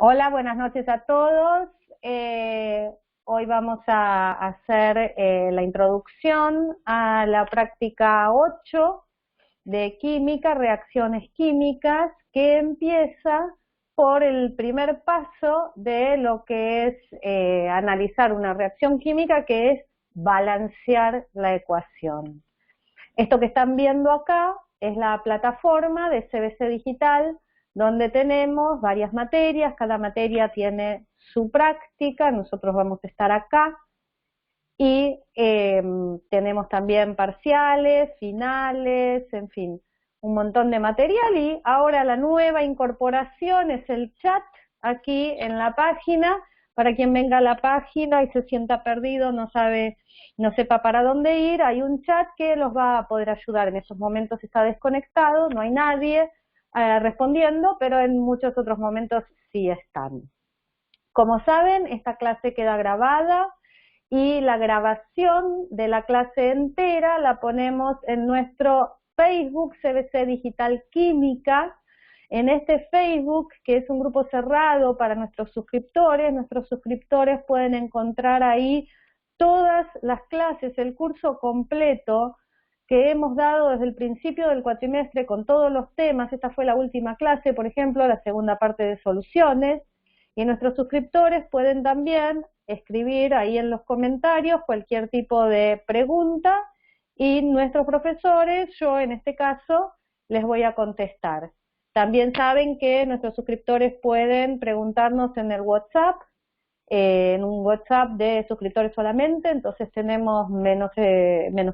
Hola, buenas noches a todos. Hoy vamos a hacer la introducción a la práctica 8 de química, reacciones químicas, que empieza por el primer paso de lo que es analizar una reacción química, que es balancear la ecuación. Esto que están viendo acá es la plataforma de CBC Digital, donde tenemos varias materias, cada materia tiene su práctica, nosotros vamos a estar acá, y tenemos también parciales, finales, en fin, un montón de material. Y ahora la nueva incorporación es el chat aquí en la página, para quien venga a la página y se sienta perdido, no sepa para dónde ir, hay un chat que los va a poder ayudar. En esos momentos está desconectado, no hay nadie respondiendo, pero en muchos otros momentos sí están. Como saben, esta clase queda grabada y la grabación de la clase entera la ponemos en nuestro Facebook CBC Digital Química. En este Facebook, que es un grupo cerrado para nuestros suscriptores pueden encontrar ahí todas las clases, el curso completo que hemos dado desde el principio del cuatrimestre con todos los temas. Esta fue la última clase, por ejemplo, la segunda parte de soluciones. Y nuestros suscriptores pueden también escribir ahí en los comentarios cualquier tipo de pregunta y nuestros profesores, yo en este caso, les voy a contestar. También saben que nuestros suscriptores pueden preguntarnos en el WhatsApp, en un WhatsApp de suscriptores solamente, entonces tenemos menos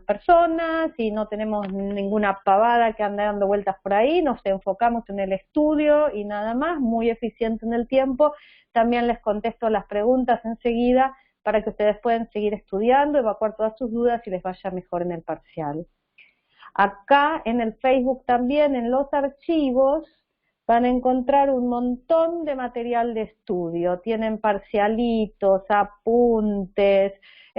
personas y no tenemos ninguna pavada que ande dando vueltas por ahí, nos enfocamos en el estudio y nada más, muy eficiente en el tiempo. También les contesto las preguntas enseguida para que ustedes puedan seguir estudiando, evacuar todas sus dudas y les vaya mejor en el parcial. Acá en el Facebook también, en los archivos, van a encontrar un montón de material de estudio. Tienen parcialitos, apuntes,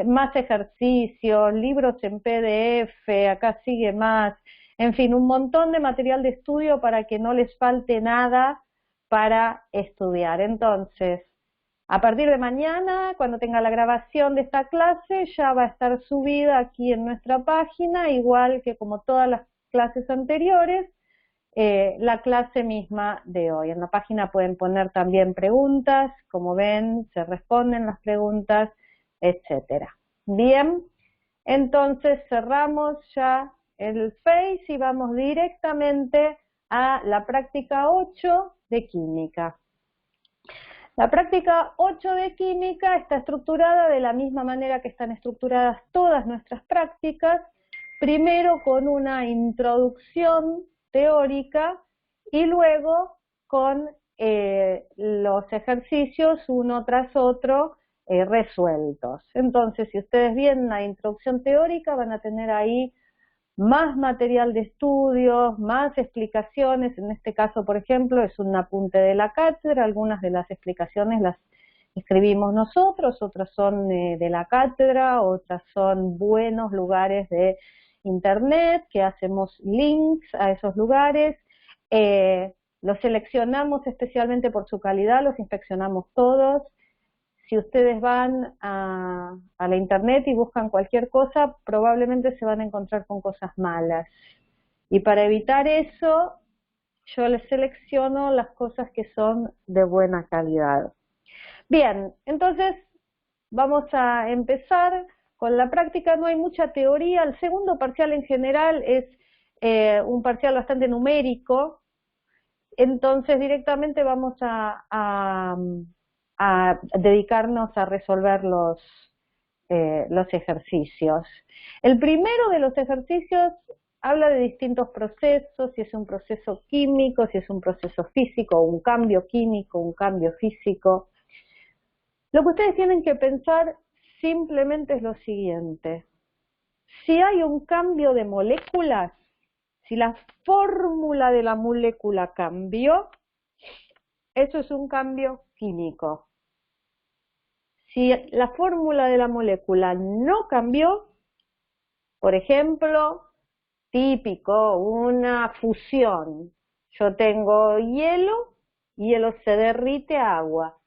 más ejercicios, libros en PDF, acá sigue más. En fin, un montón de material de estudio para que no les falte nada para estudiar. Entonces, a partir de mañana, cuando tenga la grabación de esta clase, ya va a estar subida aquí en nuestra página, igual que como todas las clases anteriores, la clase misma de hoy. En la página pueden poner también preguntas, como ven, se responden las preguntas, etcétera. Bien, entonces cerramos ya el Face y vamos directamente a la práctica 8 de química. La práctica 8 de química está estructurada de la misma manera que están estructuradas todas nuestras prácticas, primero con una introducción teórica y luego con los ejercicios uno tras otro resueltos. Entonces, si ustedes vienen la introducción teórica, van a tener ahí más material de estudios, más explicaciones. En este caso, por ejemplo, es un apunte de la cátedra, algunas de las explicaciones las escribimos nosotros, otras son de la cátedra, otras son buenos lugares de internet, que hacemos links a esos lugares. Los seleccionamos especialmente por su calidad, los inspeccionamos todos. Si ustedes van a la internet y buscan cualquier cosa, probablemente se van a encontrar con cosas malas. Y para evitar eso, yo les selecciono las cosas que son de buena calidad. Bien, entonces vamos a empezar con la práctica. No hay mucha teoría. El segundo parcial en general es un parcial bastante numérico. Entonces directamente vamos a dedicarnos a resolver los ejercicios. El primero de los ejercicios habla de distintos procesos, si es un proceso químico, si es un proceso físico, un cambio químico, un cambio físico. Lo que ustedes tienen que pensar simplemente es lo siguiente: si hay un cambio de moléculas, si la fórmula de la molécula cambió, eso es un cambio químico. Si la fórmula de la molécula no cambió, por ejemplo, típico, una fusión. Yo tengo hielo hielo se derrite a agua.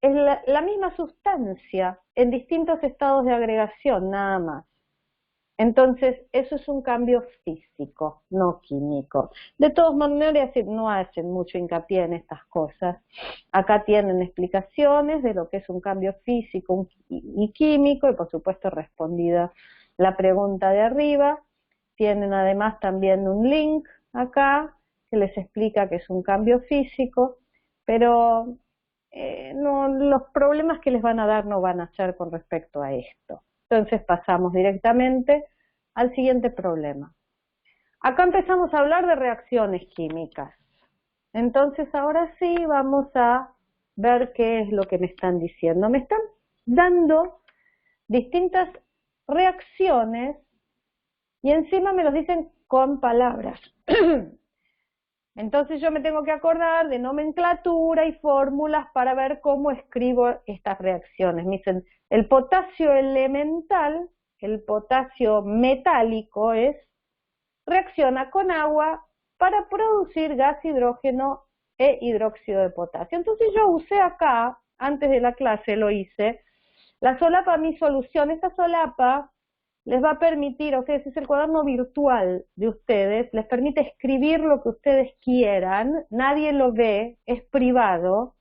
Es la misma sustancia en distintos estados de agregación, nada más. Entonces, eso es un cambio físico, no químico. De todos modos, no hacen mucho hincapié en estas cosas. Acá tienen explicaciones de lo que es un cambio físico y químico, y por supuesto respondida la pregunta de arriba. Tienen además también un link acá que les explica que es un cambio físico, pero los problemas que les van a dar no van a ser con respecto a esto. Entonces pasamos directamente al siguiente problema. Acá empezamos a hablar de reacciones químicas. Entonces ahora sí vamos a ver qué es lo que me están diciendo. Me están dando distintas reacciones y encima me los dicen con palabras. Entonces yo me tengo que acordar de nomenclatura y fórmulas para ver cómo escribo estas reacciones. Me dicen, el potasio elemental, el potasio metálico reacciona con agua para producir gas hidrógeno e hidróxido de potasio. Entonces yo usé acá, antes de la clase lo hice, la solapa Mi Solución. Esta solapa les va a permitir a ustedes, es el cuaderno virtual de ustedes, les permite escribir lo que ustedes quieran, nadie lo ve, es privado.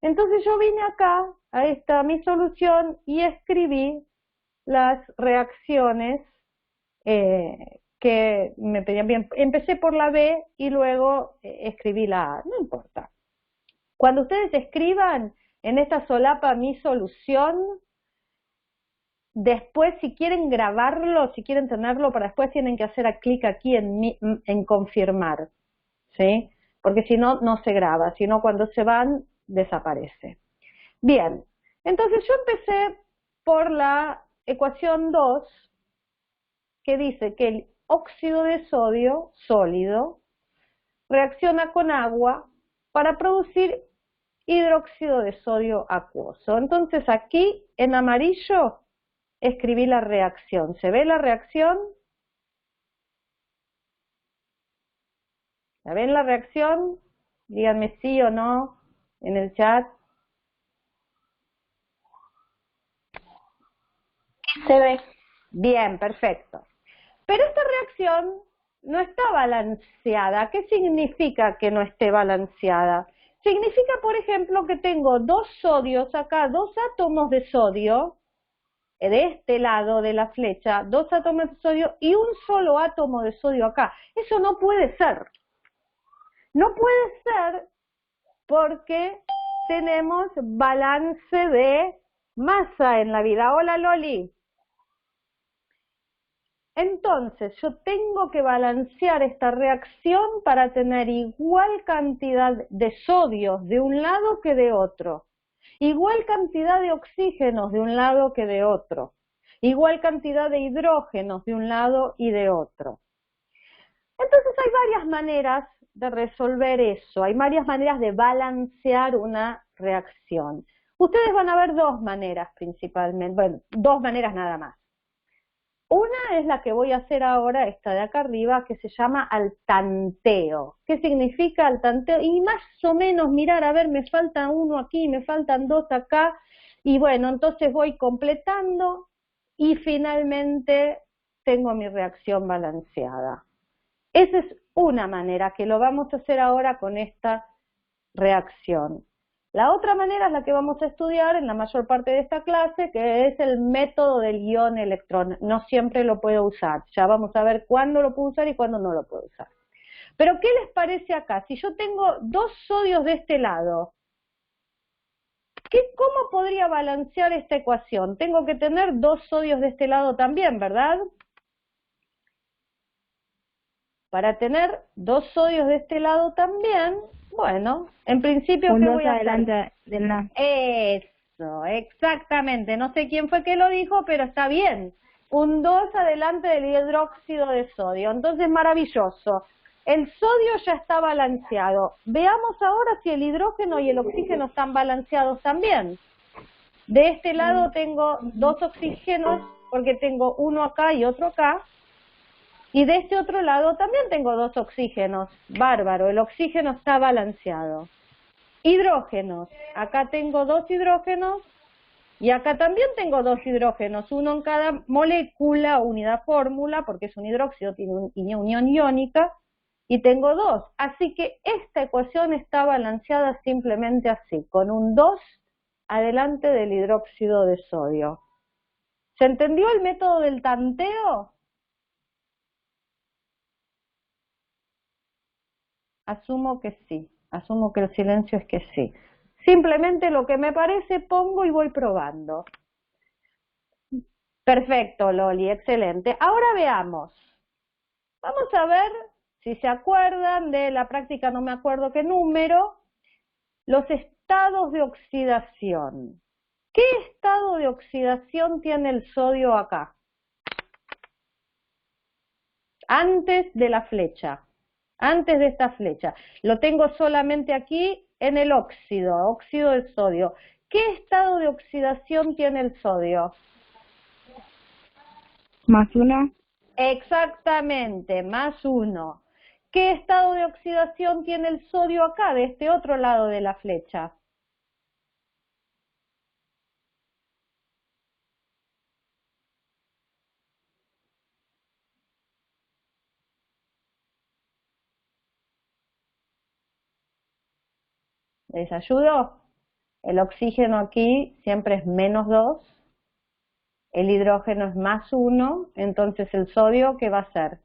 Entonces yo vine acá, a esta Mi Solución, y escribí las reacciones que me pedían. Bien, empecé por la B y luego escribí la A, no importa. Cuando ustedes escriban en esta solapa Mi Solución, después, si quieren grabarlo, si quieren tenerlo para después, tienen que hacer clic aquí en confirmar, ¿sí? Porque si no, no se graba, si no, cuando se van, desaparece. Bien, entonces yo empecé por la ecuación 2, que dice que el óxido de sodio sólido reacciona con agua para producir hidróxido de sodio acuoso. Entonces aquí, en amarillo, escribí la reacción. ¿Se ve la reacción? ¿La ven la reacción? Díganme sí o no en el chat. Se ve. Bien, perfecto. Pero esta reacción no está balanceada. ¿Qué significa que no esté balanceada? Significa, por ejemplo, que tengo dos sodios acá, dos átomos de sodio, de este lado de la flecha, dos átomos de sodio y un solo átomo de sodio acá. Eso no puede ser. No puede ser porque tenemos balance de masa en la vida. Hola Loli. Entonces yo tengo que balancear esta reacción para tener igual cantidad de sodios de un lado que de otro. Igual cantidad de oxígenos de un lado que de otro, igual cantidad de hidrógenos de un lado y de otro. Entonces hay varias maneras de resolver eso, hay varias maneras de balancear una reacción. Ustedes van a ver dos maneras principalmente, bueno, dos maneras nada más. Una es la que voy a hacer ahora, esta de acá arriba, que se llama al tanteo. ¿Qué significa al tanteo? Y más o menos mirar, a ver, me falta uno aquí, me faltan dos acá, y bueno, entonces voy completando y finalmente tengo mi reacción balanceada. Esa es una manera que lo vamos a hacer ahora con esta reacción. La otra manera es la que vamos a estudiar en la mayor parte de esta clase, que es el método del ion-electrón. No siempre lo puedo usar. Ya vamos a ver cuándo lo puedo usar y cuándo no lo puedo usar. Pero ¿qué les parece acá? Si yo tengo dos sodios de este lado, ¿cómo podría balancear esta ecuación? Tengo que tener dos sodios de este lado también, ¿verdad? Para tener dos sodios de este lado también, bueno, en principio, ¿qué voy a hacer? Adelante del no. Eso, exactamente. No sé quién fue que lo dijo, pero está bien. Un 2 adelante del hidróxido de sodio. Entonces, maravilloso. El sodio ya está balanceado. Veamos ahora si el hidrógeno y el oxígeno están balanceados también. De este lado tengo dos oxígenos, porque tengo uno acá y otro acá. Y de este otro lado también tengo dos oxígenos. Bárbaro, el oxígeno está balanceado. Hidrógenos. Acá tengo 2 hidrógenos y acá también tengo 2 hidrógenos, uno en cada molécula, unidad fórmula, porque es un hidróxido, tiene una unión iónica, y tengo 2. Así que esta ecuación está balanceada simplemente así, con un 2 adelante del hidróxido de sodio. ¿Se entendió el método del tanteo? Asumo que sí, asumo que el silencio es que sí. Simplemente lo que me parece pongo y voy probando. Perfecto, Loli, excelente. Ahora veamos. Vamos a ver si se acuerdan de la práctica, no me acuerdo qué número, los estados de oxidación. ¿Qué estado de oxidación tiene el sodio acá? Antes de la flecha, antes de esta flecha. Lo tengo solamente aquí en el óxido, óxido de sodio. ¿Qué estado de oxidación tiene el sodio? +1. Exactamente, +1. ¿Qué estado de oxidación tiene el sodio acá, de este otro lado de la flecha? ¿Les ayudo? El oxígeno aquí siempre es -2, el hidrógeno es +1, entonces el sodio, ¿qué va a ser?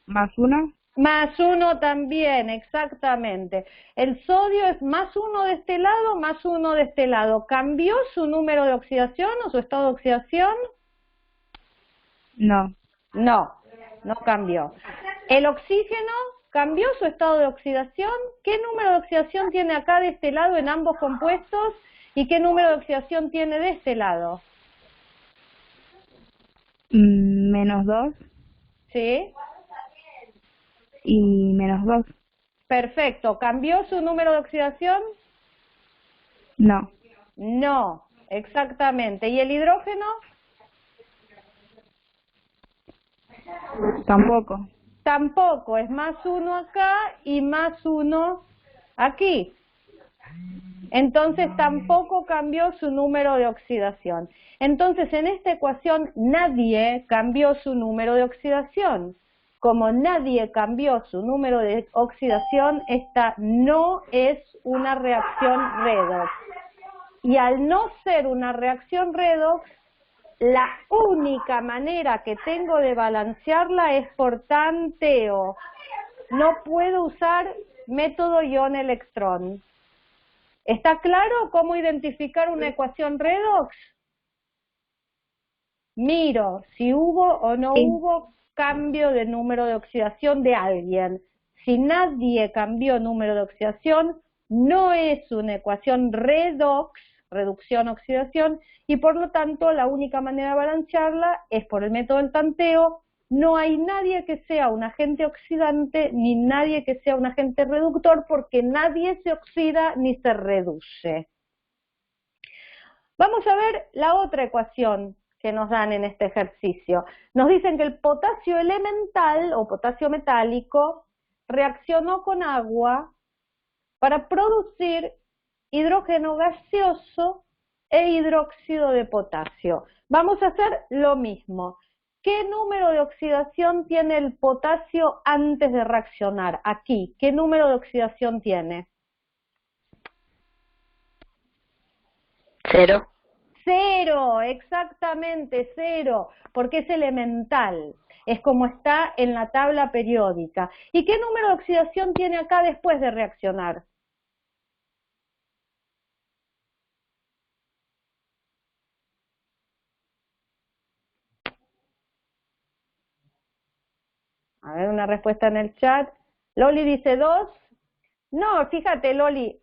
+1. +1 también, exactamente. El sodio es +1 de este lado, +1 de este lado. ¿Cambió su número de oxidación o su estado de oxidación? No. No, no cambió. ¿El oxígeno cambió su estado de oxidación? ¿Qué número de oxidación tiene acá de este lado en ambos compuestos? ¿Y qué número de oxidación tiene de este lado? -2 ¿Sí? y -2. Perfecto. ¿Cambió su número de oxidación? No. No, exactamente. ¿Y el hidrógeno? Tampoco. Tampoco, es +1 acá y +1 aquí. Entonces tampoco cambió su número de oxidación. Entonces en esta ecuación nadie cambió su número de oxidación. Como nadie cambió su número de oxidación, esta no es una reacción redox. Y al no ser una reacción redox, la única manera que tengo de balancearla es por tanteo. No puedo usar método ion-electrón. ¿Está claro cómo identificar una ecuación redox? Miro si hubo o no Sí. hubo cambio de número de oxidación de alguien. Si nadie cambió número de oxidación, no es una ecuación redox, reducción-oxidación, y por lo tanto la única manera de balancearla es por el método del tanteo. No hay nadie que sea un agente oxidante ni nadie que sea un agente reductor porque nadie se oxida ni se reduce. Vamos a ver la otra ecuación que nos dan en este ejercicio. Nos dicen que el potasio elemental o potasio metálico reaccionó con agua para producir hidrógeno gaseoso e hidróxido de potasio. Vamos a hacer lo mismo. ¿Qué número de oxidación tiene el potasio antes de reaccionar? Aquí, ¿qué número de oxidación tiene? 0. 0, exactamente 0, porque es elemental, es como está en la tabla periódica. ¿Y qué número de oxidación tiene acá después de reaccionar? A ver, una respuesta en el chat. Loli dice 2. No, fíjate, Loli,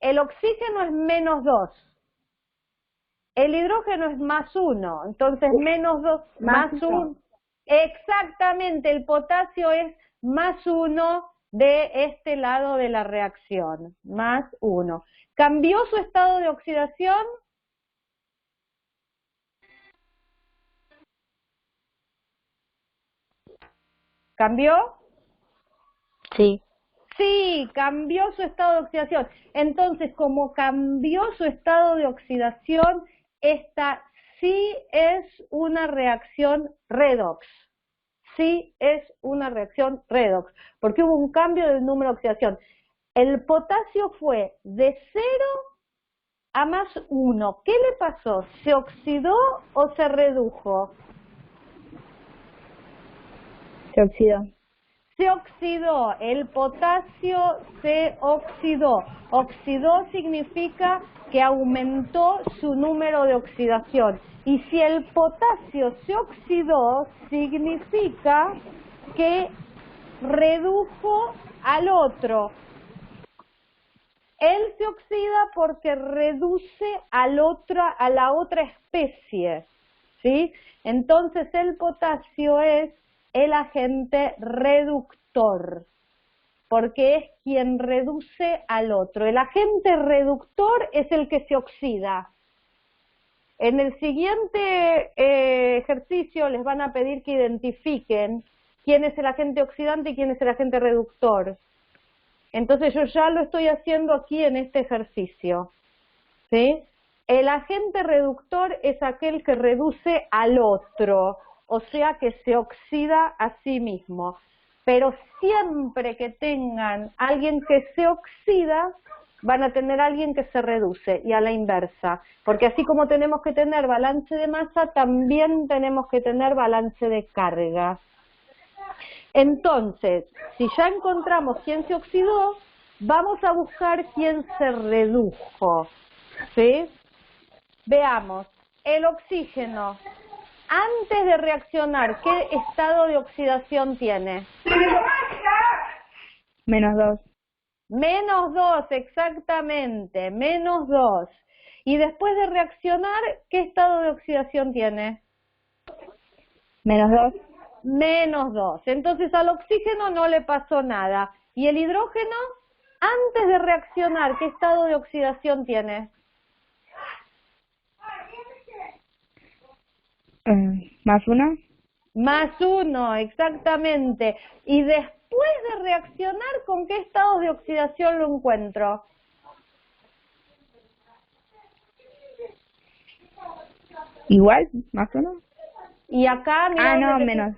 el oxígeno es -2. El hidrógeno es +1, entonces -2, +1. Exactamente, el potasio es +1 de este lado de la reacción, +1. ¿Cambió su estado de oxidación? ¿Cambió? Sí. Sí, cambió su estado de oxidación. Entonces, como cambió su estado de oxidación, esta sí es una reacción redox. Sí es una reacción redox, porque hubo un cambio del número de oxidación. El potasio fue de 0 a +1. ¿Qué le pasó? ¿Se oxidó o se redujo? Se oxidó. Se oxidó, el potasio se oxidó. Oxidó significa que aumentó su número de oxidación. Y si el potasio se oxidó, significa que redujo al otro. Él se oxida porque reduce a la otra especie, ¿sí? Entonces el potasio es el agente reductor, porque es quien reduce al otro. El agente reductor es el que se oxida. En el siguiente ejercicio les van a pedir que identifiquen quién es el agente oxidante y quién es el agente reductor. Entonces yo ya lo estoy haciendo aquí en este ejercicio, ¿sí? El agente reductor es aquel que reduce al otro, o sea que se oxida a sí mismo. Pero siempre que tengan alguien que se oxida, van a tener alguien que se reduce, y a la inversa. Porque así como tenemos que tener balance de masa, también tenemos que tener balance de carga. Entonces, si ya encontramos quién se oxidó, vamos a buscar quién se redujo, ¿sí? Veamos, el oxígeno, antes de reaccionar, ¿qué estado de oxidación tiene? -2. -2, exactamente, -2. Y después de reaccionar, ¿qué estado de oxidación tiene? -2. -2. Entonces al oxígeno no le pasó nada. ¿Y el hidrógeno? Antes de reaccionar, ¿qué estado de oxidación tiene? +1. +1, exactamente. Y después de reaccionar, ¿con qué estado de oxidación lo encuentro? Igual, +1. Y acá, mira, No, -0.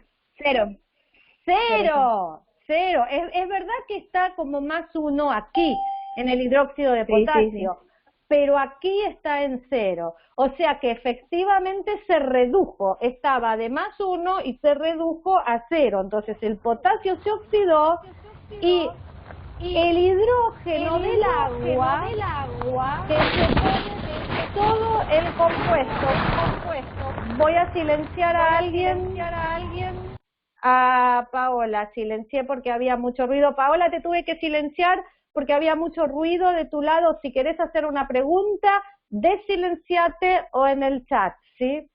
¡Cero! ¡Cero! Es verdad que está como +1 aquí, en el hidróxido de potasio, Sí. pero aquí está en 0. O sea que efectivamente se redujo, estaba de +1 y se redujo a 0. Entonces el potasio se oxidó y el hidrógeno del agua que se pone todo el compuesto. Voy a silenciar a alguien. A Paola, silencié porque había mucho ruido. Paola, te tuve que silenciar porque había mucho ruido de tu lado. Si querés hacer una pregunta, desilenciate o en el chat, ¿sí?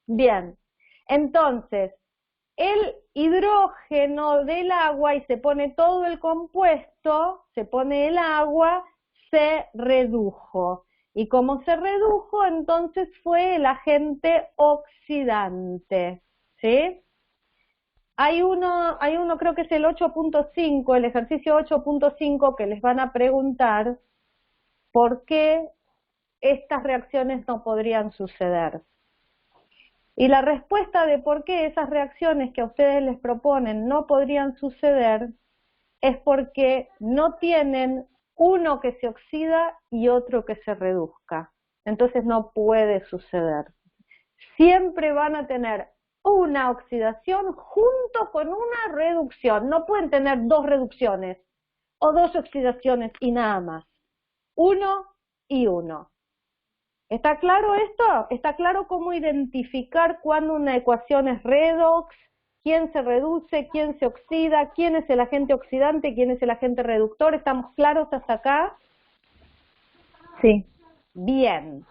Bien, entonces, el hidrógeno del agua, y se pone todo el compuesto, se pone el agua, se redujo. Y como se redujo, entonces fue el agente oxidante, ¿sí? Hay uno creo que es el 8.5, el ejercicio 8.5, que les van a preguntar por qué estas reacciones no podrían suceder. Y la respuesta de por qué esas reacciones que a ustedes les proponen no podrían suceder es porque no tienen uno que se oxida y otro que se reduzca. Entonces no puede suceder. Siempre van a tener una oxidación junto con una reducción. No pueden tener dos reducciones o dos oxidaciones y nada más. Uno y uno. ¿Está claro esto? ¿Está claro cómo identificar cuándo una ecuación es redox? ¿Quién se reduce? ¿Quién se oxida? ¿Quién es el agente oxidante? ¿Quién es el agente reductor? ¿Estamos claros hasta acá? Sí. Bien.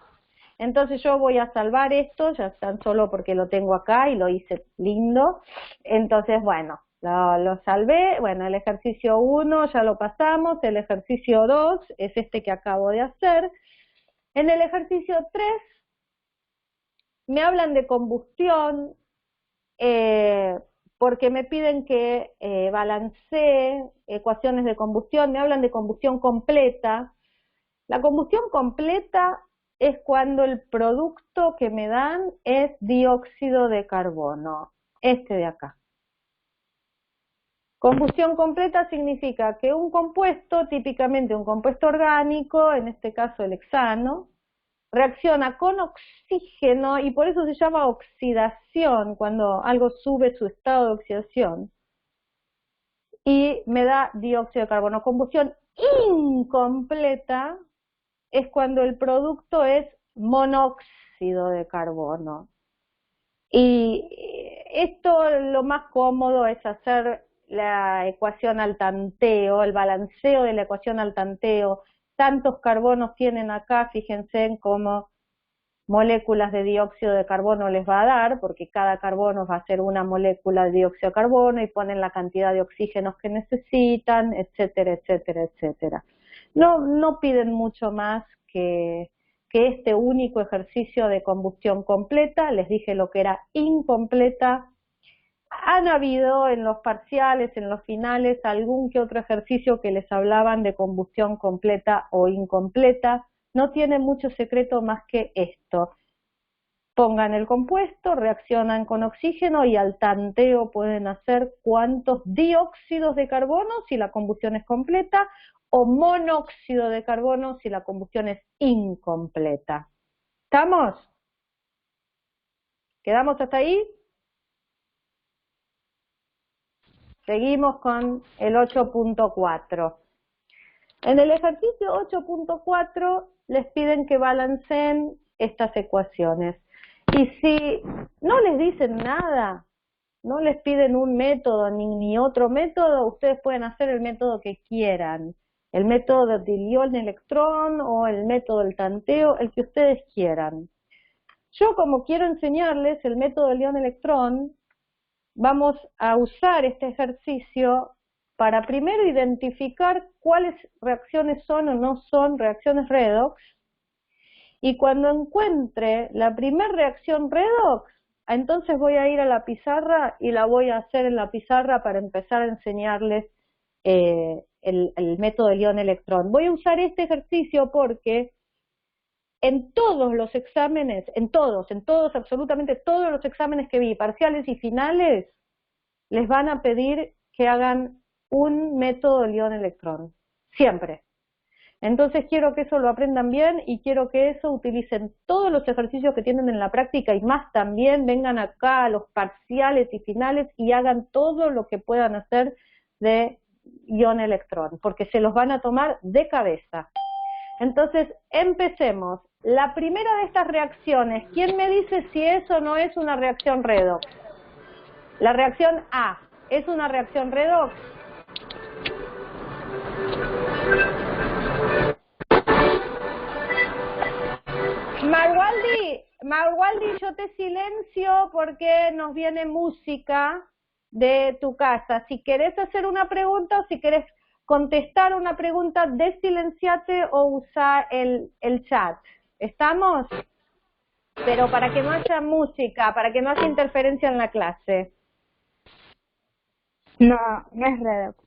Entonces yo voy a salvar esto, ya tan solo porque lo tengo acá y lo hice lindo. Entonces, bueno, lo salvé. Bueno, el ejercicio 1 ya lo pasamos, el ejercicio 2 es este que acabo de hacer. En el ejercicio 3 me hablan de combustión, porque me piden que balancee ecuaciones de combustión, me hablan de combustión completa. La combustión completa es cuando el producto que me dan es dióxido de carbono, este de acá. Combustión completa significa que un compuesto, típicamente un compuesto orgánico, en este caso el hexano, reacciona con oxígeno y por eso se llama oxidación, cuando algo sube su estado de oxidación, y me da dióxido de carbono. Combustión incompleta es cuando el producto es monóxido de carbono. Y esto lo más cómodo es hacer la ecuación al tanteo, el balanceo de la ecuación al tanteo. Tantos carbonos tienen acá, fíjense en cómo moléculas de dióxido de carbono les va a dar, porque cada carbono va a ser una molécula de dióxido de carbono y ponen la cantidad de oxígenos que necesitan, etcétera, etcétera, etcétera. No piden mucho más que este único ejercicio de combustión completa. Les dije lo que era incompleta. Han habido en los parciales, en los finales, algún que otro ejercicio que les hablaban de combustión completa o incompleta. No tiene mucho secreto más que esto. Pongan el compuesto, reaccionan con oxígeno y al tanteo pueden hacer cuántos dióxidos de carbono si la combustión es completa o monóxido de carbono si la combustión es incompleta. ¿Estamos? ¿Quedamos hasta ahí? Seguimos con el 8.4. En el ejercicio 8.4 les piden que balanceen estas ecuaciones. Y si no les dicen nada, no les piden un método ni otro método, ustedes pueden hacer el método que quieran. El método del ion-electrón o el método del tanteo, el que ustedes quieran. Yo, como quiero enseñarles el método del ion-electrón, vamos a usar este ejercicio para primero identificar cuáles reacciones son o no son reacciones redox, y cuando encuentre la primera reacción redox, entonces voy a ir a la pizarra y la voy a hacer en la pizarra para empezar a enseñarles el método del ion-electrón. Voy a usar este ejercicio porque en todos los exámenes, en todos, absolutamente todos los exámenes que vi, parciales y finales, les van a pedir que hagan un método del ion-electrón, siempre. Entonces quiero que eso lo aprendan bien y quiero que eso utilicen todos los ejercicios que tienen en la práctica y más también, vengan acá a los parciales y finales y hagan todo lo que puedan hacer de ion-electrón, porque se los van a tomar de cabeza. Entonces, empecemos. La primera de estas reacciones, ¿quién me dice si eso no es una reacción redox? La reacción A, ¿es una reacción redox? Marwaldi, yo te silencio porque nos viene música de tu casa. Si querés hacer una pregunta o si querés contestar una pregunta, desilenciate o usa el chat. ¿Estamos? Pero para que no haya música, para que no haya interferencia en la clase. No, no es redox.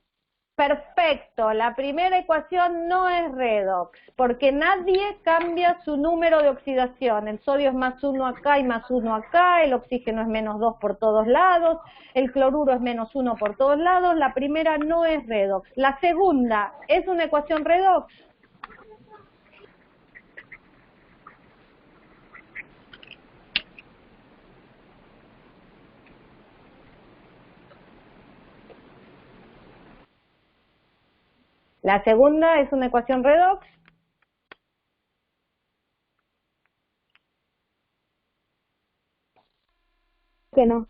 Perfecto, la primera ecuación no es redox, porque nadie cambia su número de oxidación. El sodio es +1 acá y +1 acá, el oxígeno es -2 por todos lados, el cloruro es -1 por todos lados. La primera no es redox. La segunda, ¿es una ecuación redox? La segunda es una ecuación redox. Que no.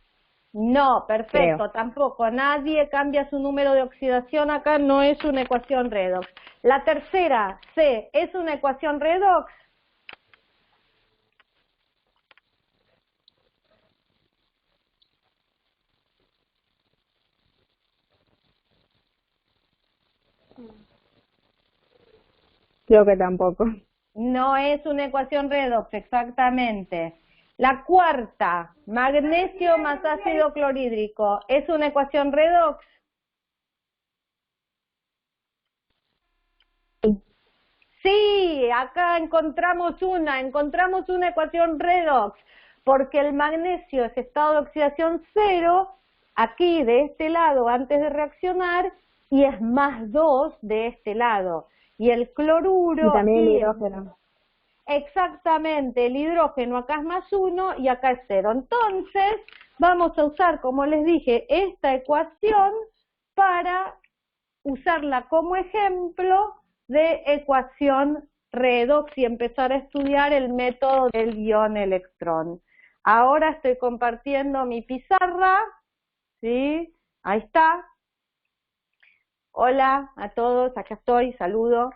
No, perfecto, Creo. tampoco. Nadie cambia su número de oxidación acá, no es una ecuación redox. La tercera, C, ¿es una ecuación redox? Creo que tampoco. No es una ecuación redox, exactamente. La cuarta, magnesio más ácido clorhídrico, ¿es una ecuación redox? Sí, acá encontramos una ecuación redox, porque el magnesio es estado de oxidación cero, aquí de este lado antes de reaccionar, y es más 2 de este lado. Y el cloruro... Y también el y hidrógeno. Exactamente, el hidrógeno acá es más 1 y acá es 0. Entonces, vamos a usar, como les dije, esta ecuación para usarla como ejemplo de ecuación redox y empezar a estudiar el método del ion-electrón. Ahora estoy compartiendo mi pizarra, ¿sí? Ahí está. Hola a todos, acá estoy, saludo.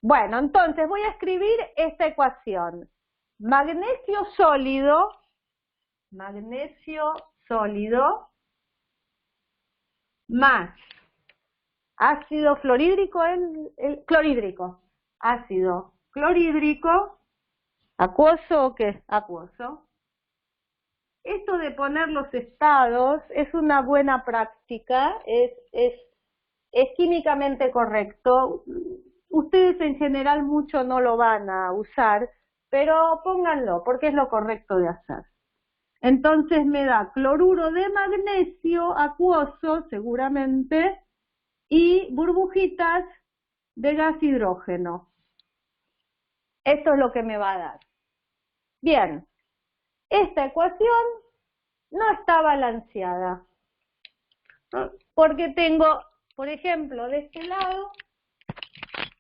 Bueno, entonces voy a escribir esta ecuación. Magnesio sólido más ácido fluorhídrico, clorhídrico, ácido clorhídrico, ¿acuoso o qué? Acuoso. Esto de poner los estados es una buena práctica, es químicamente correcto. Ustedes en general mucho no lo van a usar, pero pónganlo porque es lo correcto de hacer. Entonces me da cloruro de magnesio acuoso, seguramente, y burbujitas de gas hidrógeno. Esto es lo que me va a dar. Bien, esta ecuación no está balanceada, porque tengo, por ejemplo, de este lado,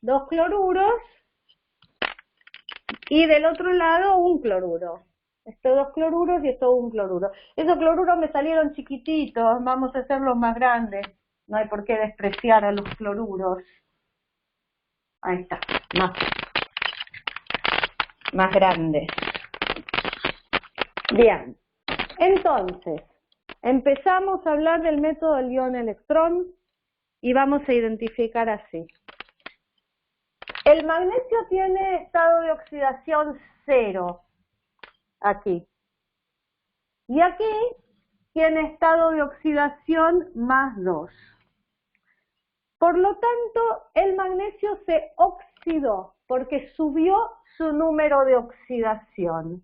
2 cloruros y del otro lado un cloruro. Estos 2 cloruros y esto un cloruro. Esos cloruros me salieron chiquititos, vamos a hacerlos más grandes. No hay por qué despreciar a los cloruros. Ahí está, más grandes. Bien, entonces, empezamos a hablar del método del ion-electrón y vamos a identificar así. El magnesio tiene estado de oxidación 0, aquí. Y aquí tiene estado de oxidación más 2. Por lo tanto, el magnesio se oxidó porque subió su número de oxidación.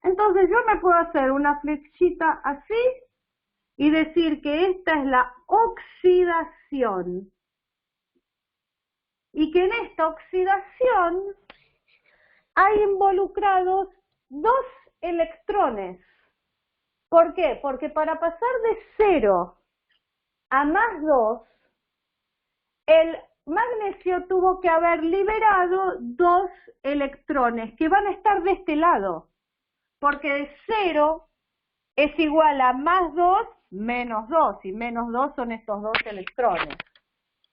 Entonces yo me puedo hacer una flechita así y decir que esta es la oxidación. Y que en esta oxidación hay involucrados 2 electrones. ¿Por qué? Porque para pasar de 0 a más 2, el magnesio tuvo que haber liberado 2 electrones que van a estar de este lado. Porque de 0 es igual a más 2 menos 2, y menos 2 son estos 2 electrones.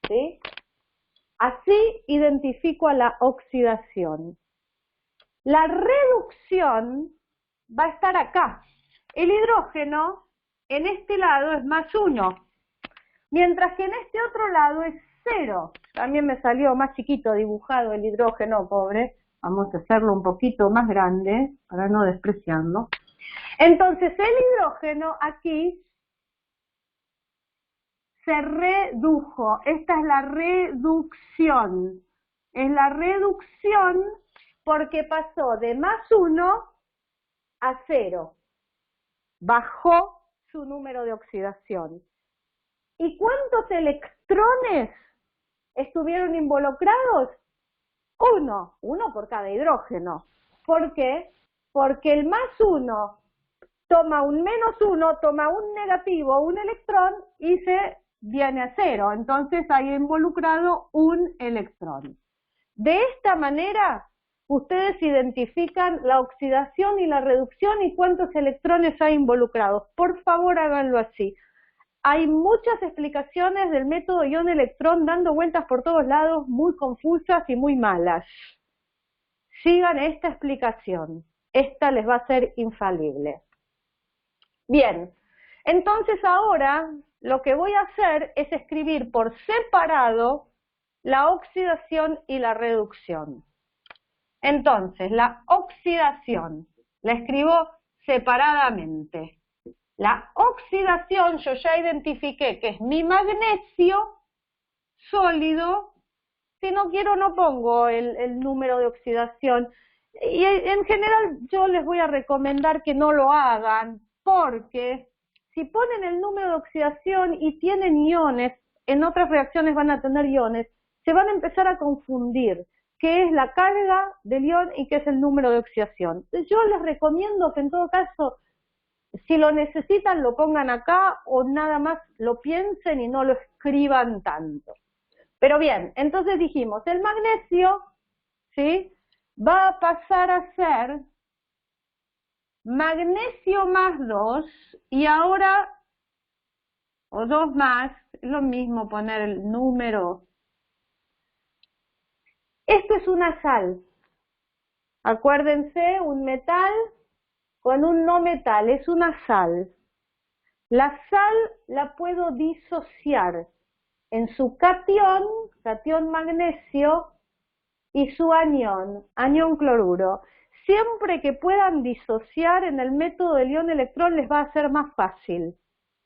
¿Sí? Así identifico a la oxidación. La reducción va a estar acá. El hidrógeno en este lado es más 1, mientras que en este otro lado es 0. También me salió más chiquito dibujado el hidrógeno, pobre. Vamos a hacerlo un poquito más grande para no despreciarlo. Entonces el hidrógeno aquí se redujo. Esta es la reducción. Es la reducción porque pasó de más 1 a 0. Bajó su número de oxidación. ¿Y cuántos electrones estuvieron involucrados? Uno por cada hidrógeno. ¿Por qué? Porque el más 1 toma un menos 1, toma un negativo, un electrón, y se viene a 0. Entonces hay involucrado un electrón. De esta manera, ustedes identifican la oxidación y la reducción y cuántos electrones hay involucrados. Por favor, háganlo así. Hay muchas explicaciones del método ion-electrón dando vueltas por todos lados, muy confusas y muy malas. Sigan esta explicación. Esta les va a ser infalible. Bien, entonces ahora lo que voy a hacer es escribir por separado la oxidación y la reducción. Entonces, la oxidación la escribo separadamente. La oxidación, yo ya identifiqué que es mi magnesio sólido. Si no quiero, no pongo el número de oxidación. Y en general yo les voy a recomendar que no lo hagan, porque si ponen el número de oxidación y tienen iones, en otras reacciones van a tener iones, se van a empezar a confundir qué es la carga del ion y qué es el número de oxidación. Yo les recomiendo que en todo caso, si lo necesitan, lo pongan acá o nada más lo piensen y no lo escriban tanto. Pero bien, entonces dijimos, el magnesio, ¿sí?, va a pasar a ser magnesio más 2, y ahora, o 2 más, es lo mismo poner el número. Esto es una sal. Acuérdense, un metal con un no metal, es una sal. La sal la puedo disociar en su catión magnesio, y su anión cloruro. Siempre que puedan disociar en el método del ion-electrón les va a ser más fácil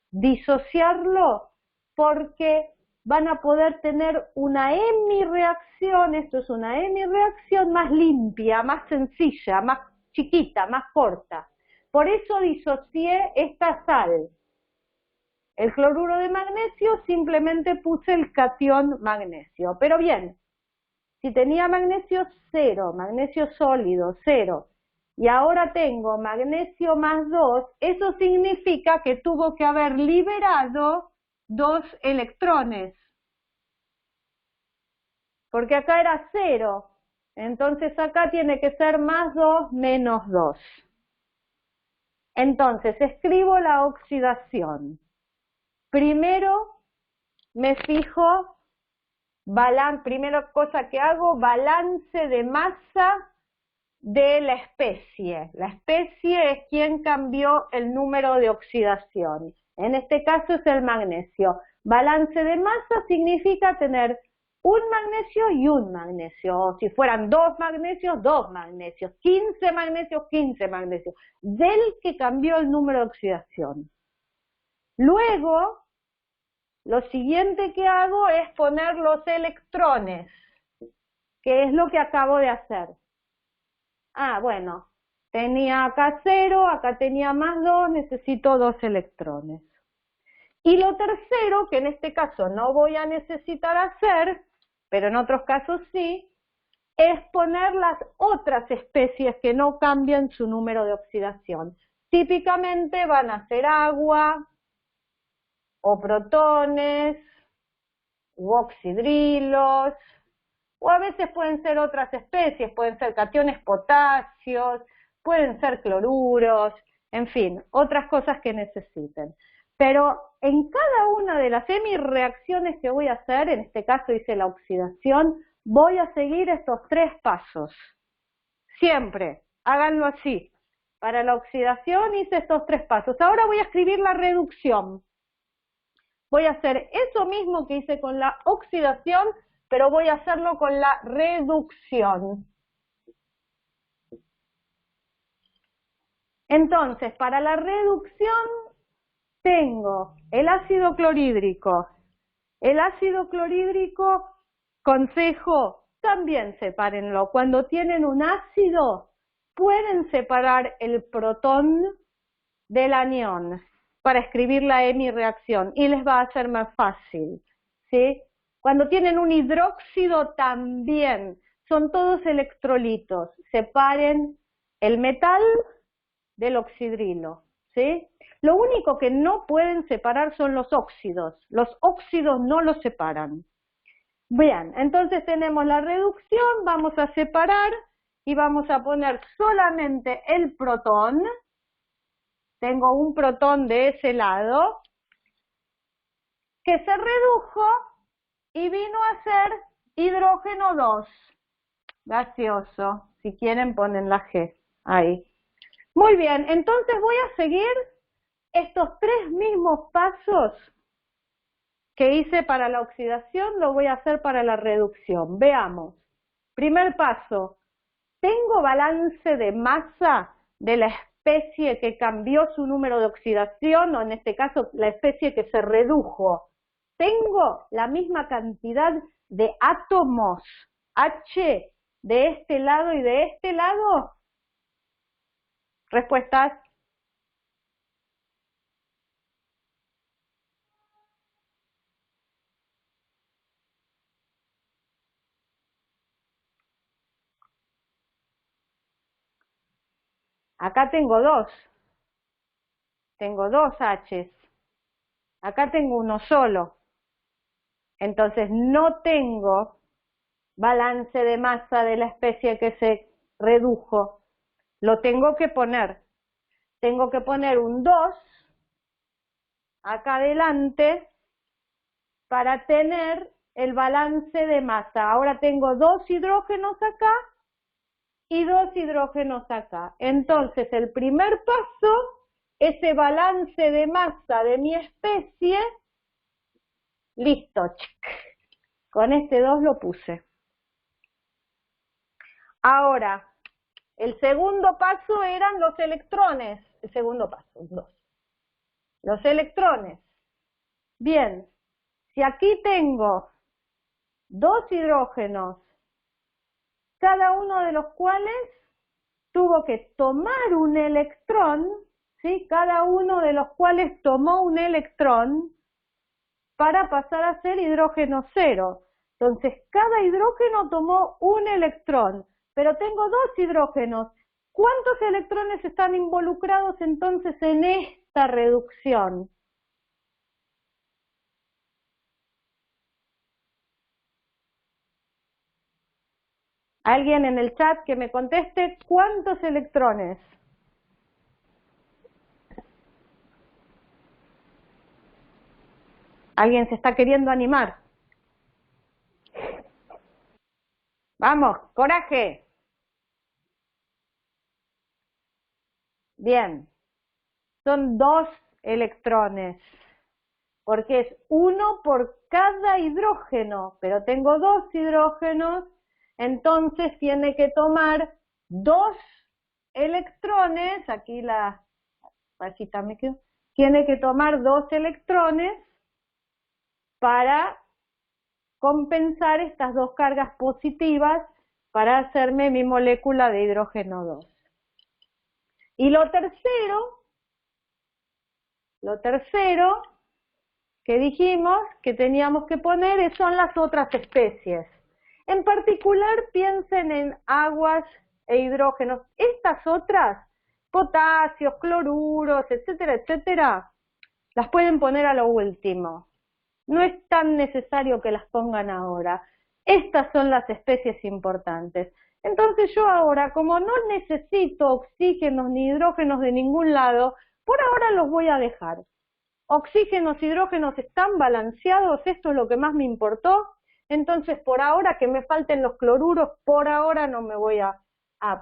disociarlo, porque van a poder tener una hemireacción, esto es una hemireacción más limpia, más sencilla, más chiquita, más corta. Por eso disocié esta sal. El cloruro de magnesio, simplemente puse el catión magnesio. Pero bien, si tenía magnesio 0, magnesio sólido 0, y ahora tengo magnesio más 2, eso significa que tuvo que haber liberado 2 electrones. Porque acá era 0, entonces acá tiene que ser más 2 menos 2. Entonces escribo la oxidación. Primero me fijo, primera cosa que hago, balance de masa de la especie. La especie es quien cambió el número de oxidación. En este caso es el magnesio. Balance de masa significa tener un magnesio y un magnesio. O si fueran 2 magnesios, 2 magnesios. 15 magnesios, 15 magnesios. Del que cambió el número de oxidación. Luego, lo siguiente que hago es poner los electrones, que es lo que acabo de hacer. Ah, bueno, tenía acá 0, acá tenía más 2, necesito 2 electrones. Y lo tercero, que en este caso no voy a necesitar hacer, pero en otros casos sí, es poner las otras especies que no cambian su número de oxidación. Típicamente van a ser agua, o protones, u oxidrilos, o a veces pueden ser otras especies, pueden ser cationes potasios, pueden ser cloruros, en fin, otras cosas que necesiten. Pero en cada una de las hemireacciones que voy a hacer, en este caso hice la oxidación, voy a seguir estos 3 pasos. Siempre, háganlo así. Para la oxidación hice estos 3 pasos. Ahora voy a escribir la reducción. Voy a hacer eso mismo que hice con la oxidación, pero voy a hacerlo con la reducción. Entonces, para la reducción tengo el ácido clorhídrico. El ácido clorhídrico, consejo, también sepárenlo. Cuando tienen un ácido, pueden separar el protón del anión para escribir la hemireacción y les va a ser más fácil, ¿sí? Cuando tienen un hidróxido también, son todos electrolitos, separen el metal del oxidrilo, ¿sí? Lo único que no pueden separar son los óxidos no los separan. Bien, entonces tenemos la reducción, vamos a separar y vamos a poner solamente el protón. Tengo un protón de ese lado que se redujo y vino a ser hidrógeno 2, gaseoso. Si quieren ponen la G ahí. Muy bien, entonces voy a seguir estos 3 mismos pasos que hice para la oxidación, lo voy a hacer para la reducción. Veamos. Primer paso, tengo balance de masa de la especie que cambió su número de oxidación, o en este caso la especie que se redujo, ¿tengo la misma cantidad de átomos H de este lado y de este lado? Respuestas. Acá tengo dos H's. Acá tengo uno solo. Entonces no tengo balance de masa de la especie que se redujo. Lo tengo que poner. Tengo que poner un 2 acá adelante para tener el balance de masa. Ahora tengo 2 hidrógenos acá y 2 hidrógenos acá. Entonces el primer paso, ese balance de masa de mi especie, listo, con este 2 lo puse. Ahora, el segundo paso eran los electrones. El segundo paso, 2. Los electrones. Bien, si aquí tengo 2 hidrógenos, cada uno de los cuales tuvo que tomar un electrón, ¿sí? Cada uno de los cuales tomó un electrón para pasar a ser hidrógeno cero. Entonces, cada hidrógeno tomó un electrón, pero tengo 2 hidrógenos. ¿Cuántos electrones están involucrados entonces en esta reducción? ¿Alguien en el chat que me conteste cuántos electrones? ¿Alguien se está queriendo animar? Vamos, coraje. Bien, son 2 electrones, porque es 1 por cada hidrógeno, pero tengo 2 hidrógenos, entonces tiene que tomar 2 electrones, aquí la rayita me quedó, tiene que tomar 2 electrones para compensar estas 2 cargas positivas para hacerme mi molécula de hidrógeno 2. Y lo tercero que dijimos que teníamos que poner son las otras especies. En particular piensen en aguas e hidrógenos. Estas otras, potasios, cloruros, etcétera, etcétera, las pueden poner a lo último. No es tan necesario que las pongan ahora. Estas son las especies importantes. Entonces yo ahora, como no necesito oxígenos ni hidrógenos de ningún lado, por ahora los voy a dejar. Oxígenos, hidrógenos están balanceados, esto es lo que más me importó. Entonces por ahora que me falten los cloruros, por ahora no me voy a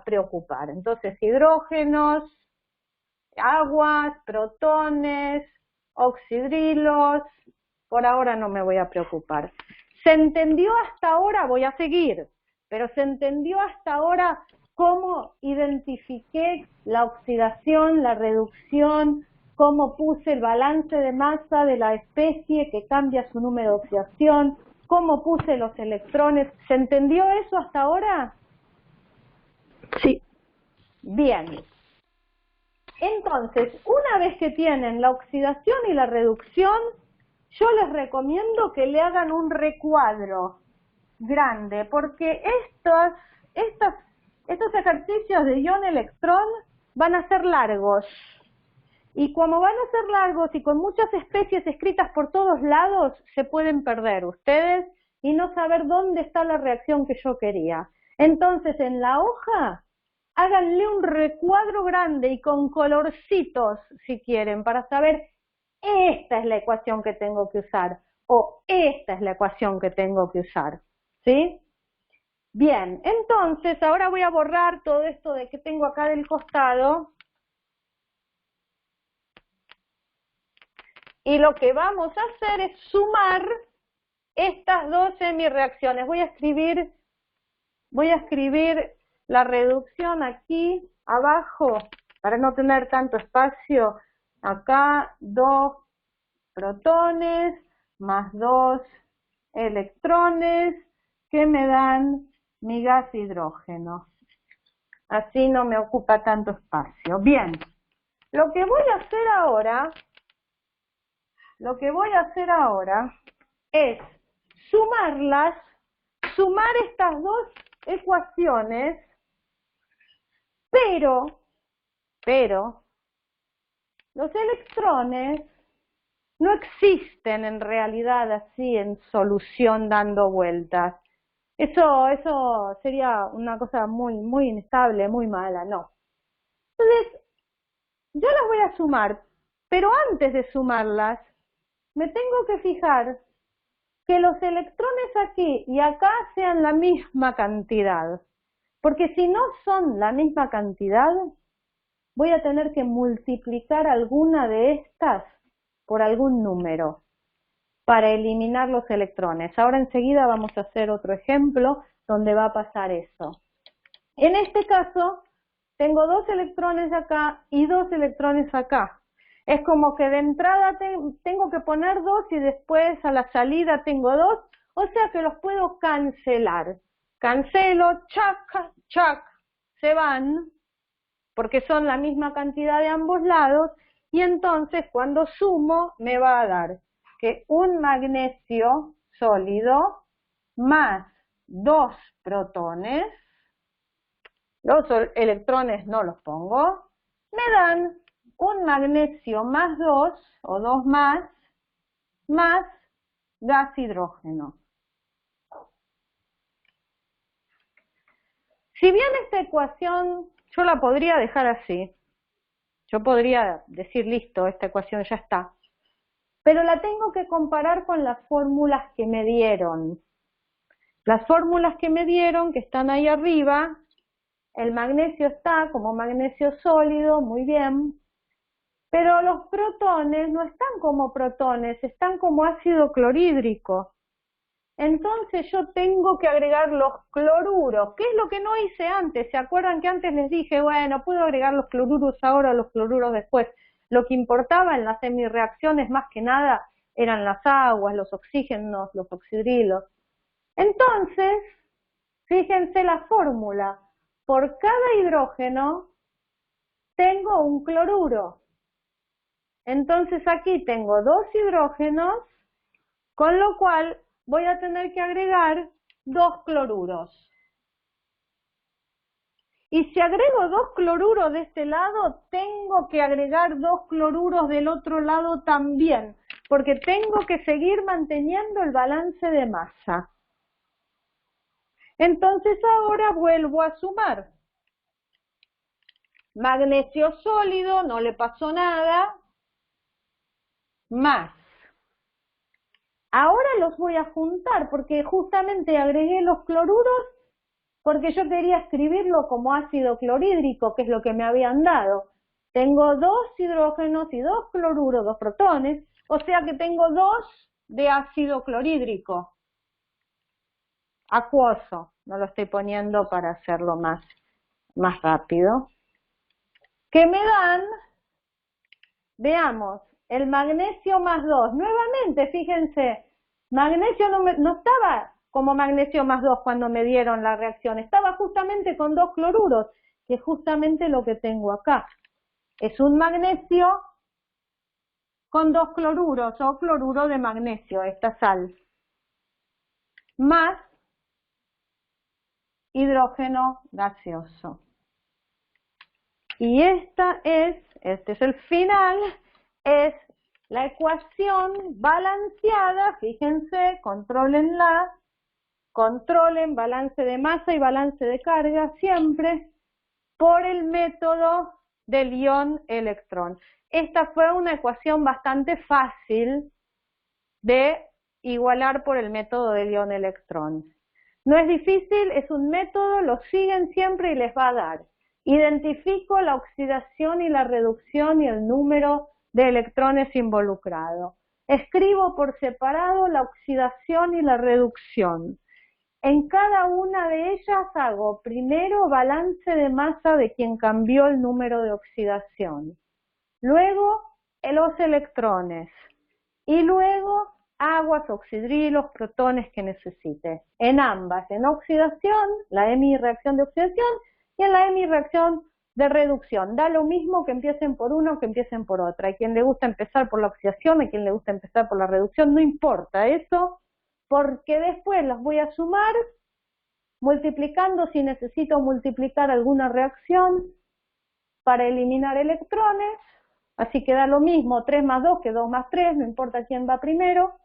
preocupar. Entonces hidrógenos, aguas, protones, oxidrilos, por ahora no me voy a preocupar. ¿Se entendió hasta ahora? Voy a seguir, pero ¿se entendió hasta ahora cómo identifiqué la oxidación, la reducción, cómo puse el balance de masa de la especie que cambia su número de oxidación, cómo puse los electrones? ¿Se entendió eso hasta ahora? Sí. Bien. Entonces, una vez que tienen la oxidación y la reducción, yo les recomiendo que le hagan un recuadro grande, porque estos ejercicios de ion-electrón van a ser largos. Y como van a ser largos y con muchas especies escritas por todos lados, se pueden perder ustedes y no saber dónde está la reacción que yo quería. Entonces, en la hoja, háganle un recuadro grande y con colorcitos, si quieren, para saber esta es la ecuación que tengo que usar o esta es la ecuación que tengo que usar, ¿sí? Bien, entonces ahora voy a borrar todo esto de que tengo acá del costado y lo que vamos a hacer es sumar estas 2 semireacciones. Voy a escribir la reducción aquí abajo para no tener tanto espacio, acá 2 protones más 2 electrones que me dan mi gas hidrógeno. Así no me ocupa tanto espacio. Bien, lo que voy a hacer ahora es sumar estas dos ecuaciones, pero los electrones no existen en realidad así en solución dando vueltas. Eso sería una cosa muy inestable, muy mala, no. Entonces, yo las voy a sumar, pero antes de sumarlas, me tengo que fijar que los electrones aquí y acá sean la misma cantidad. Porque si no son la misma cantidad, voy a tener que multiplicar alguna de estas por algún número para eliminar los electrones. Ahora enseguida vamos a hacer otro ejemplo donde va a pasar eso. En este caso, tengo 2 electrones acá y 2 electrones acá. Es como que de entrada tengo que poner 2 y después a la salida tengo 2, o sea que los puedo cancelar. Cancelo, chac, chac, se van, porque son la misma cantidad de ambos lados, y entonces cuando sumo me va a dar que un magnesio sólido más 2 protones, los electrones no los pongo, me dan un magnesio más 2 o 2 más gas hidrógeno. Si bien esta ecuación yo la podría dejar así, yo podría decir listo, esta ecuación ya está, pero la tengo que comparar con las fórmulas que me dieron. Las fórmulas que me dieron, que están ahí arriba, el magnesio está como magnesio sólido, muy bien, pero los protones no están como protones, están como ácido clorhídrico. Entonces yo tengo que agregar los cloruros, que es lo que no hice antes. ¿Se acuerdan que antes les dije, bueno, puedo agregar los cloruros ahora o los cloruros después? Lo que importaba en las semireacciones más que nada eran las aguas, los oxígenos, los oxidrilos. Entonces, fíjense la fórmula. Por cada hidrógeno tengo un cloruro. Entonces aquí tengo 2 hidrógenos, con lo cual voy a tener que agregar 2 cloruros. Y si agrego 2 cloruros de este lado, tengo que agregar 2 cloruros del otro lado también, porque tengo que seguir manteniendo el balance de masa. Entonces ahora vuelvo a sumar. Magnesio sólido, no le pasó nada, más. Ahora los voy a juntar porque justamente agregué los cloruros porque yo quería escribirlo como ácido clorhídrico, que es lo que me habían dado. Tengo 2 hidrógenos y 2 cloruros, 2 protones, o sea que tengo 2 de ácido clorhídrico. Acuoso, no lo estoy poniendo para hacerlo más rápido. Que me dan, veamos, el magnesio más 2. Nuevamente, fíjense, magnesio no estaba como magnesio más 2 cuando me dieron la reacción. Estaba justamente con 2 cloruros, que es justamente lo que tengo acá. Es un magnesio con 2 cloruros o cloruro de magnesio, esta sal. Más hidrógeno gaseoso. Y este es el final, es la ecuación balanceada, fíjense, contrólenla, controlen balance de masa y balance de carga siempre por el método del ion-electrón. Esta fue una ecuación bastante fácil de igualar por el método del ion-electrón. No es difícil, es un método, lo siguen siempre y les va a dar. Identifico la oxidación y la reducción y el número de electrones involucrados. Escribo por separado la oxidación y la reducción. En cada una de ellas hago primero balance de masa de quien cambió el número de oxidación, luego los electrones y luego aguas, oxidrilos, protones que necesite. En ambas, en oxidación, la EMI reacción de oxidación y en la EMI reacción de reducción. Da lo mismo que empiecen por una o que empiecen por otra. Hay quien le gusta empezar por la oxidación, hay quien le gusta empezar por la reducción, no importa eso, porque después los voy a sumar multiplicando si necesito multiplicar alguna reacción para eliminar electrones, así que da lo mismo, 3 más 2 que 2 más 3, no importa quién va primero,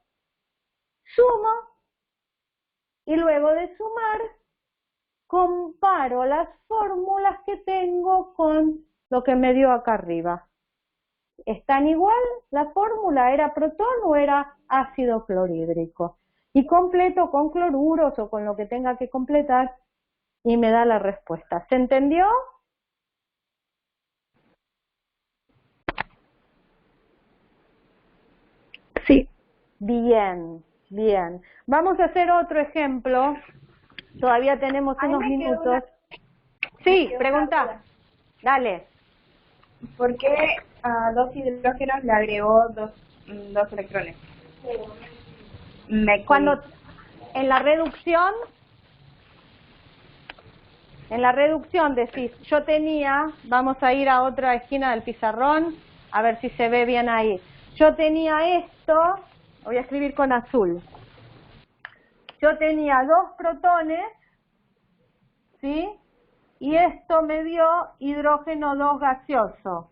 sumo y luego de sumar comparo las fórmulas que tengo con lo que me dio acá arriba. ¿Están igual? ¿La fórmula era protón o era ácido clorhídrico? Y completo con cloruros o con lo que tenga que completar y me da la respuesta. ¿Se entendió? Sí. Bien, bien. Vamos a hacer otro ejemplo. Todavía tenemos unos minutos. Sí, pregunta. Dale. ¿Por qué a 2 hidrógenos le agregó dos electrones? Cuando en la reducción decís, yo tenía, vamos a ir a otra esquina del pizarrón, a ver si se ve bien ahí. Yo tenía esto, voy a escribir con azul. Yo tenía 2 protones, ¿sí? Y esto me dio hidrógeno 2 gaseoso.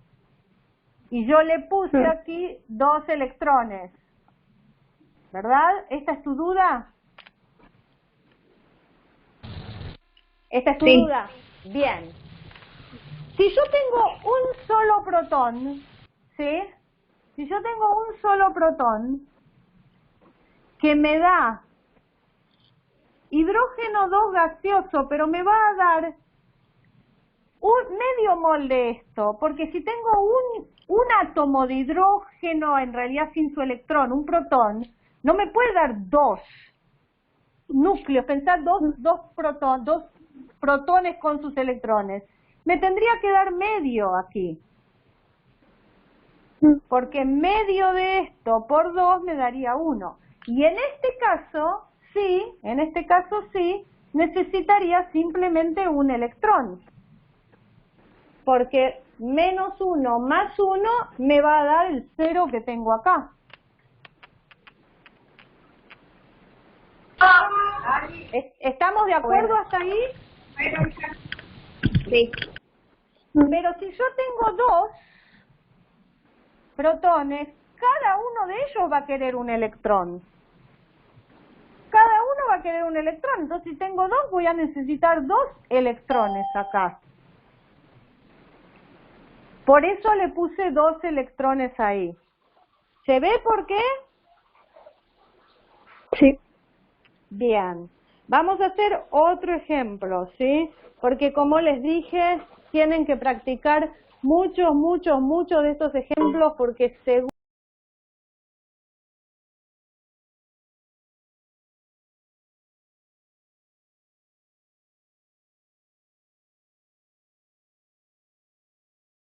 Y yo le puse aquí 2 electrones. ¿Verdad? ¿Esta es tu duda? ¿Esta es tu duda? Bien. Si yo tengo un solo protón, ¿sí? Si yo tengo un solo protón que me da hidrógeno 2 gaseoso, pero me va a dar un medio mol de esto, porque si tengo un átomo de hidrógeno, en realidad sin su electrón, un protón, no me puede dar 2 núcleos, pensar dos protones con sus electrones. Me tendría que dar medio aquí, porque medio de esto por 2 me daría 1. Y en este caso sí, necesitaría simplemente un electrón, porque menos 1 más 1 me va a dar el 0 que tengo acá. ¿Estamos de acuerdo hasta ahí? Sí. Pero si yo tengo 2 protones, cada uno de ellos va a querer un electrón. Cada uno va a querer un electrón. Entonces, si tengo 2, voy a necesitar 2 electrones acá. Por eso le puse 2 electrones ahí. ¿Se ve por qué? Sí. Bien. Vamos a hacer otro ejemplo, ¿sí? Porque como les dije, tienen que practicar muchos de estos ejemplos porque según